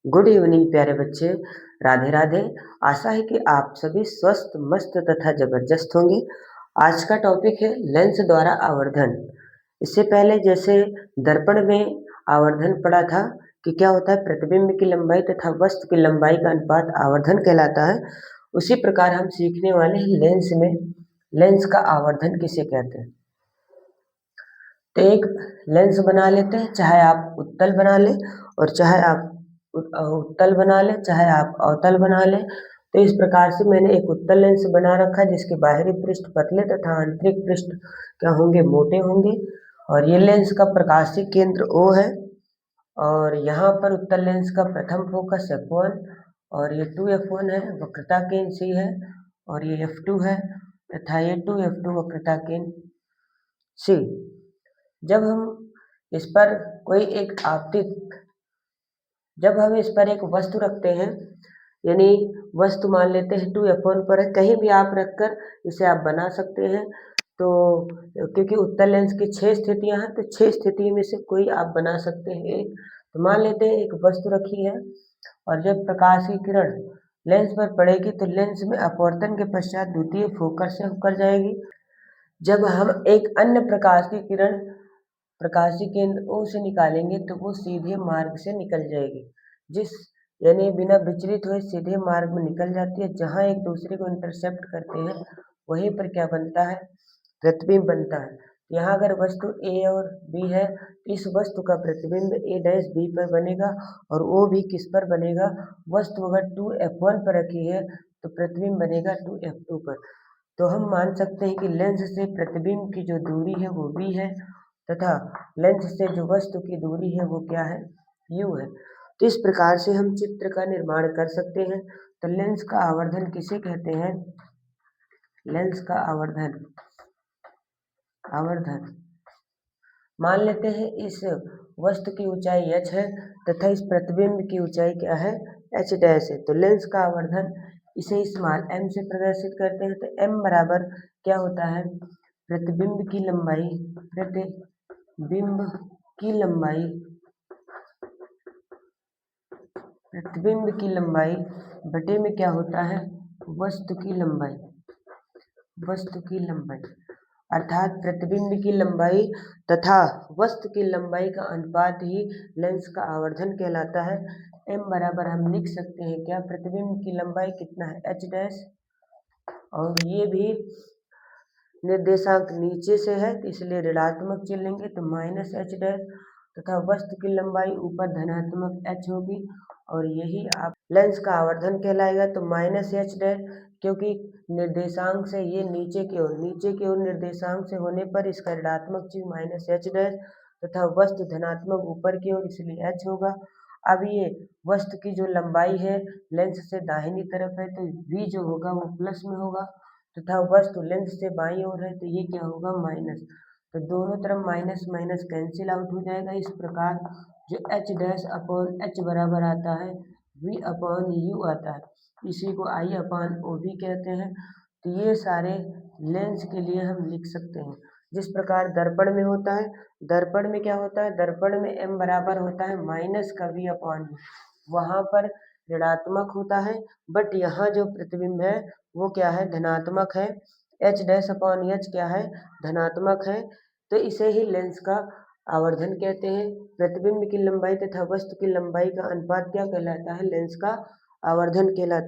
Good evening प्यारे बच्चे। राधे राधे। आशा है कि आप सभी स्वस्थ मस्त तथा जबरदस्त होंगे। आज का टॉपिक है लेंस द्वारा आवर्धन। इससे पहले जैसे दर्पण में आवर्धन पढ़ा था कि क्या होता है, प्रतिबिंब की लंबाई तथा वस्तु की लंबाई का अनुपात आवर्धन कहलाता है। उसी प्रकार हम सीखने वाले हैं लेंस में लेंस का आवर्धन किसे कहते हैं। तो एक लेंस बना लेते हैं, चाहे आप उत्तल बना लें और चाहे आप उत्तल बना लें, चाहे आप अवतल बना लें। तो इस प्रकार से मैंने एक उत्तल लेंस बना रखा है जिसके बाहरी पृष्ठ पतले तथा आंतरिक पृष्ठ क्या होंगे, मोटे होंगे। और ये लेंस का प्रकाशीय केंद्र O है। और यहाँ पर उत्तल लेंस का प्रथम फोकस F1 और ये 2F1 है, वक्रता केंद्र C है। और ये F2 है तथा ये 2F2 वक्रता केंद्र C। जब हम इस पर कोई एक आपतित जब हम इस पर एक वस्तु रखते हैं, यानी वस्तु मान लेते हैं 2F1 पर है, कहीं भी आप रखकर इसे आप बना सकते हैं। तो क्योंकि उत्तल लेंस की 6 स्थितियां हैं, तो 6 स्थिति में से कोई आप बना सकते हैं एक। तो मान लेते हैं एक वस्तु रखी है और जब प्रकाश की किरण लेंस पर पड़ेगी तो लेंस में अपवर्तन के पश्चात द्वितीय फोकस से होकर जाएगी। जब हम एक अन्य प्रकाश की किरण प्रकाशीय केंद्र O से निकालेंगे तो वो सीधे मार्ग से निकल जाएगी, जिस यानी बिना विचलित हुए सीधे मार्ग में निकल जाती है। जहाँ एक दूसरे को इंटरसेप्ट करते हैं वहीं पर क्या बनता है, प्रतिबिंब बनता है। यहाँ अगर वस्तु A और B है तो इस वस्तु का प्रतिबिंब A डैश B पर बनेगा और O भी किस पर बनेगा, वस्तु अगर 2F1 पर रखी है तो प्रतिबिंब बनेगा 2F2 पर। तो हम मान सकते हैं कि लेंस से प्रतिबिंब की जो दूरी है वो V है तथा लेंस से जो वस्तु की दूरी है वो क्या है, U है। तो इस प्रकार से हम चित्र का निर्माण कर सकते हैं। तो लेंस का आवर्धन किसे कहते हैं, लेंस का आवर्धन मान लेते हैं इस वस्तु की ऊंचाई h है तथा इस प्रतिबिंब की ऊंचाई क्या है, h डैश है। तो लेंस का आवर्धन इसे स्मॉल m से प्रदर्शित करते हैं। तो m बराबर क्या होता है, प्रतिबिंब की लंबाई बटे में क्या होता है, वस्तु की लंबाई अर्थात प्रतिबिंब की लंबाई तथा वस्तु की लंबाई का अनुपात ही लेंस का आवर्धन कहलाता है। m बराबर हम लिख सकते हैं क्या, प्रतिबिंब की लंबाई कितना है, h डैश, और ये भी निर्देशांक नीचे से है तो इसलिए ऋणात्मक चिन्ह लेंगे तो माइनस h डैश, तथा वस्तु की लंबाई ऊपर धनात्मक h होगी और यही आप लेंस का आवर्धन कहलाएगा। तो माइनस h डैश, क्योंकि निर्देशांक से ये नीचे की ओर निर्देशांक से होने पर इसका ऋणात्मक चिन्ह माइनस h डैश तथा वस्तु धनात्मक ऊपर की ओर इसलिए h होगा। अब ये वस्तु की जो लंबाई है लेंस से दाहिनी तरफ है तो v जो होगा वो प्लस में होगा तथा वस्तु लेंस से बाईं ओर है तो ये क्या होगा, माइनस। तो दोनों तरफ माइनस माइनस कैंसिल आउट हो जाएगा। इस प्रकार जो h डैश अपॉन h बराबर आता है v अपॉन u आता है, इसी को I अपॉन ओ भी कहते हैं। तो ये सारे लेंस के लिए हम लिख सकते हैं। जिस प्रकार दर्पण में होता है, दर्पण में क्या होता है, दर्पण में m बराबर होता है माइनस का v अपॉन u, वहाँ पर ऋणात्मक होता है, बट यहाँ जो प्रतिबिंब है वो क्या है, धनात्मक है। h डैश अपॉन h क्या है, धनात्मक है। तो इसे ही लेंस का आवर्धन कहते हैं। प्रतिबिंब की लंबाई तथा वस्तु की लंबाई का अनुपात क्या कहलाता है, लेंस का आवर्धन कहलाता है।